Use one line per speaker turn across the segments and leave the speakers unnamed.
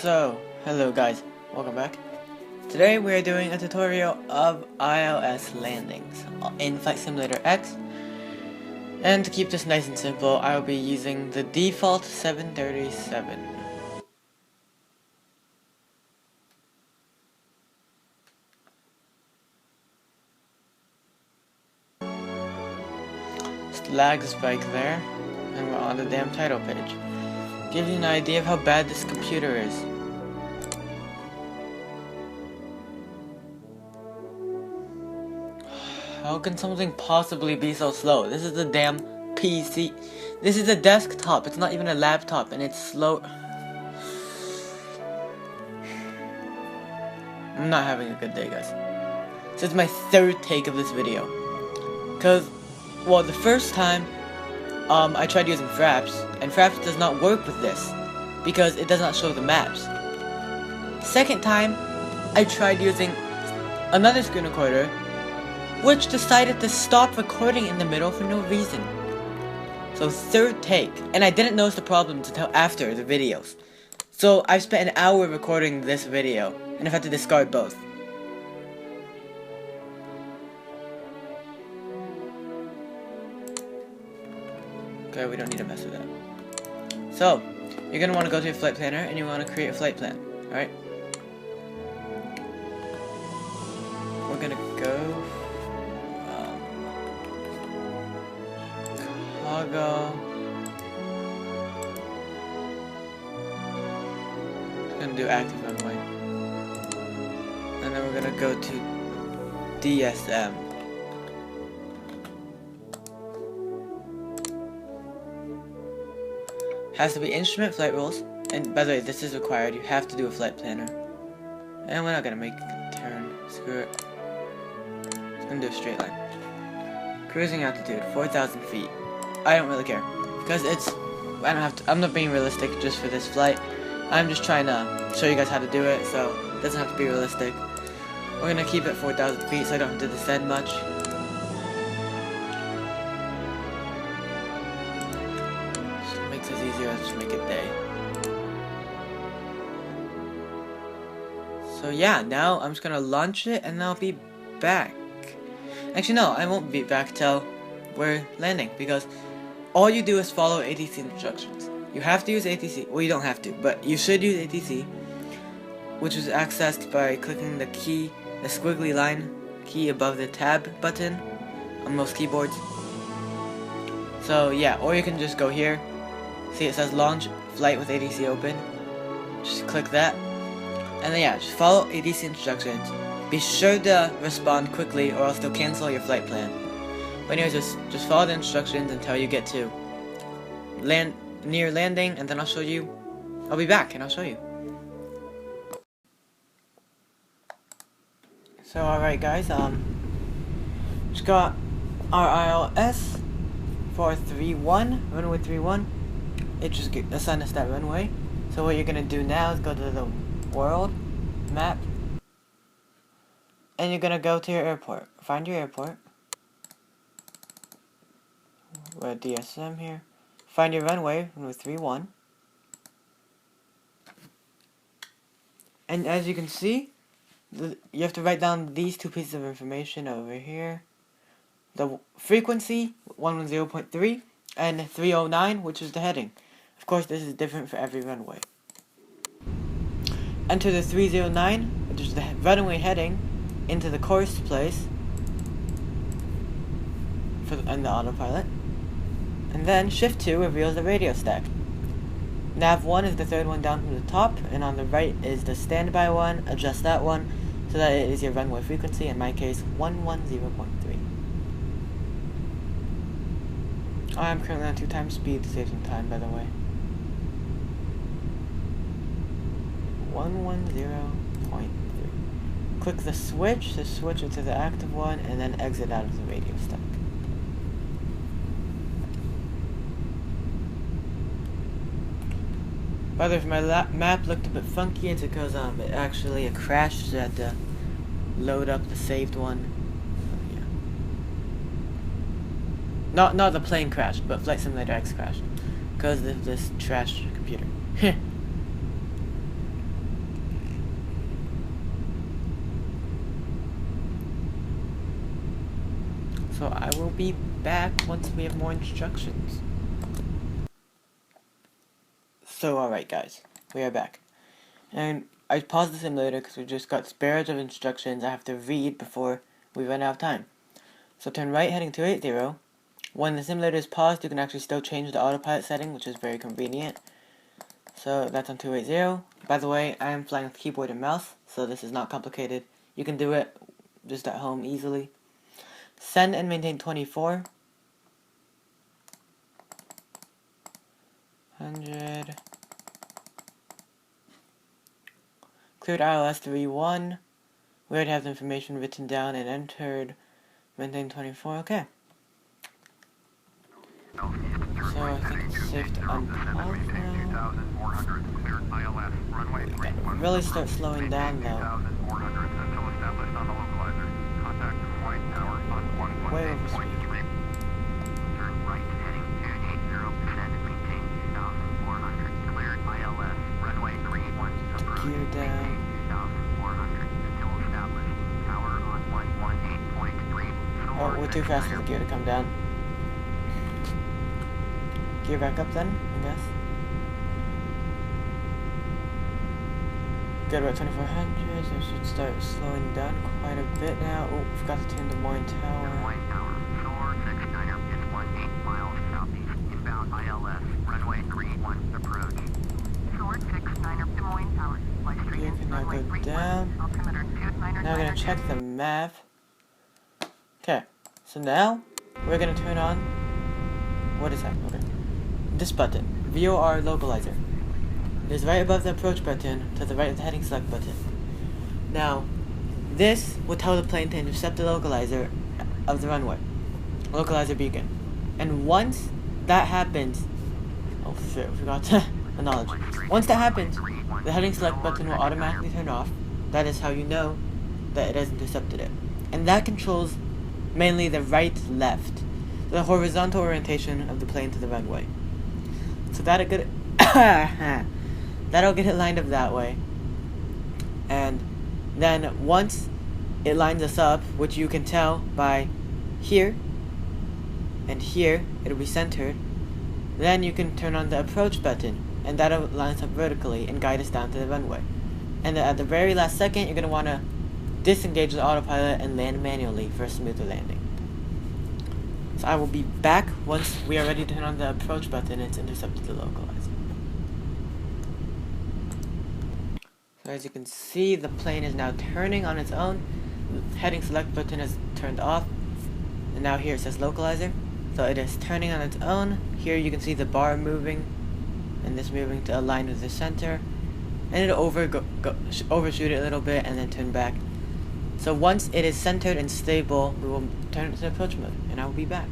So, hello guys, welcome back. Today we are doing a tutorial of ILS landings in Flight Simulator X. And to keep this nice and simple, I will be using the default 737. Lag spike there, and we're on the damn title page. Gives you an idea of how bad this computer is. How can something possibly be so slow? This is a damn PC. This is a desktop, it's not even a laptop, and it's slow. I'm not having a good day, guys. This is my third take of this video. Cause, well, the first time, I tried using Fraps, and Fraps does not work with this, because it does not show the maps. Second time, I tried using another screen recorder, which decided to stop recording in the middle for no reason. So third take, and I didn't notice the problem until after the videos. So I've spent an hour recording this video, and I've had to discard both. Okay, we don't need to mess with that. So, you're going to want to go to your flight planner, and you want to create a flight plan, alright? We're going to go Chicago. We're going to do active runway. And then we're going to go to DSM. Has to be instrument flight rules, and by the way, this is required. You have to do a flight planner. And we're not gonna make a turn. Screw it. It's gonna do a straight line. Cruising altitude 4,000 feet. I don't really care because it's. I don't have to. I'm not being realistic just for this flight. I'm just trying to show you guys how to do it, so it doesn't have to be realistic. We're gonna keep it 4,000 feet, so I don't have to descend much. It's easier, let's just make it day. So yeah, now I'm just gonna launch it and I'll be back. Actually no, I won't be back till we're landing, because all you do is follow ATC instructions. You have to use ATC, well you don't have to, but you should use ATC, which is accessed by clicking the key, the squiggly line key above the tab button on most keyboards. So yeah, or you can just go here. See, it says launch flight with ATC open. Just click that. And then yeah, just follow ATC instructions. Be sure to respond quickly or else they'll cancel your flight plan. But anyways, just follow the instructions until you get to near landing, and then I'll be back and I'll show you. So alright guys, just got our ILS 431, runway 31. It just assigned us that runway. So what you're gonna do now is go to the world map, and you're gonna go to your airport. Find your airport. We're at DSM here. Find your runway 31. And as you can see, you have to write down these two pieces of information over here. The frequency 110.3 and 309, which is the heading. Of course, this is different for every runway. Enter the 309, which is the runway heading, into the course place and the autopilot. And then Shift 2 reveals the radio stack. Nav 1 is the third one down from the top, and on the right is the standby one. Adjust that one so that it is your runway frequency, in my case 110.3. I'm currently on 2 times speed to save some time, by the way. 110.3. Click the switch to switch it to the active one, and then exit out of the radio stack. By the way, if my map looked a bit funky, it's because it actually crashed, so I had to load up the saved one. Yeah. Not the plane crashed, but Flight Simulator X crashed because of this trash computer. will be back once we have more instructions. So alright guys, we are back. And I paused the simulator because we just got sparrows of instructions I have to read before we run out of time. So turn right heading 280. When the simulator is paused, you can actually still change the autopilot setting, which is very convenient. So that's on 280. By the way, I am flying with keyboard and mouse, so this is not complicated. You can do it just at home easily. Send and maintain 24. 100. Cleared ILS 31. We already have the information written down and entered. Maintain 24. Okay. So I think it's safe to unpause now. We really start slowing down though. Way over speed. Gear down. Oh, we're too fast for the gear to come down. Gear back up then, I guess. Good, we're at 2400, so we should start slowing down quite a bit now. Oh, forgot to tune Des Moines Tower. Des Moines Tower, soar 69er, it's 18 miles southeast, inbound ILS, runway 31, approach. Soar 69er, Des Moines Tower, Gear can now go down. Now we're going to check the map. Okay, so now we're going to turn on, what is that? Okay. This button, VOR localizer. It is right above the approach button, to the right of the heading select button. Now, this will tell the plane to intercept the localizer of the runway. Localizer beacon. And once that happens, oh shit, I forgot to acknowledge. Once that happens, the heading select button will automatically turn off. That is how you know that it has intercepted it. And that controls mainly the right-left, the horizontal orientation of the plane to the runway. So that'll get it lined up that way. And then once it lines us up, which you can tell by here and here, it'll be centered. Then you can turn on the approach button, and that'll line us up vertically and guide us down to the runway. And then at the very last second, you're going to want to disengage the autopilot and land manually for a smoother landing. So I will be back once we are ready to turn on the approach button and it's intercepted the localizer. So as you can see, the plane is now turning on its own. The heading select button is turned off. And now here it says localizer. So it is turning on its own. Here you can see the bar moving. And this moving to align with the center. And it'll overshoot it a little bit and then turn back. So once it is centered and stable, we will turn it to approach mode, and I will be back.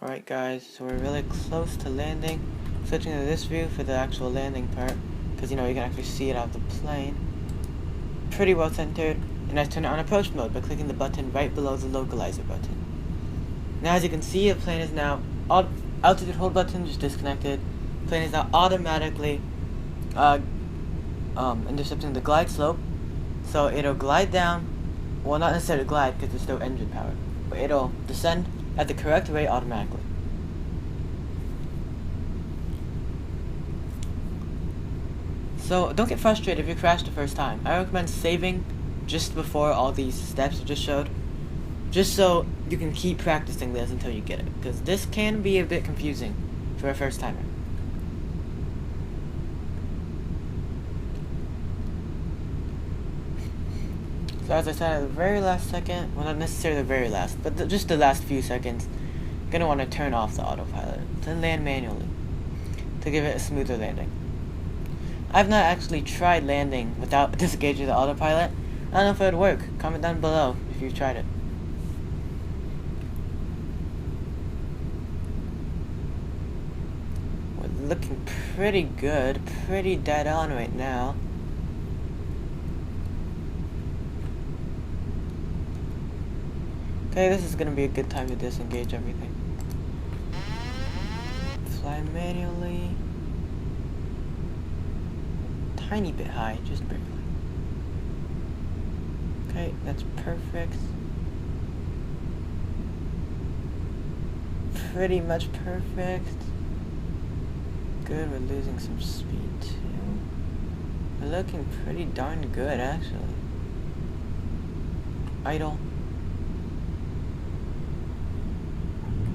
Alright guys, so we're really close to landing. Switching to this view for the actual landing part, because you know you can actually see it out of the plane. Pretty well centered, and I turn it on approach mode by clicking the button right below the localizer button. Now as you can see, the plane is now, altitude hold button just disconnected. The plane is now automatically intercepting the glide slope. So it'll glide down, well not necessarily glide because it's still engine powered, but it'll descend at the correct rate automatically. So don't get frustrated if you crash the first time. I recommend saving just before all these steps I just showed, just so you can keep practicing this until you get it, because this can be a bit confusing for a first timer. So as I said at the very last second, well not necessarily the very last, but just the last few seconds, you're going to want to turn off the autopilot, then land manually, to give it a smoother landing. I've not actually tried landing without disengaging the autopilot. I don't know if it would work. Comment down below if you've tried it. We're looking pretty good, pretty dead on right now. Okay, this is gonna be a good time to disengage everything. Fly manually. Tiny bit high, just barely. Okay, that's perfect. pretty much perfect. Good, we're losing some speed too. We're looking pretty darn good, actually. Idle.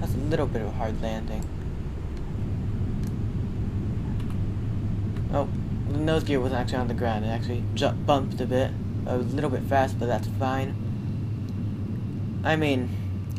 That's a little bit of a hard landing. Oh, the nose gear wasn't actually on the ground. It actually bumped a bit. A little bit fast, but that's fine. I mean,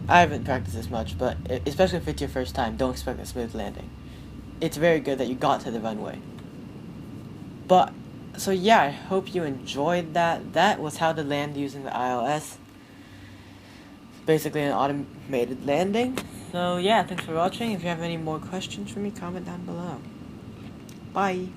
I haven't practiced this much, but especially if it's your first time, don't expect a smooth landing. It's very good that you got to the runway. But, so yeah, I hope you enjoyed that. That was how to land using the iOS. It's basically an automated landing. So yeah, thanks for watching. If you have any more questions for me, comment down below. Bye.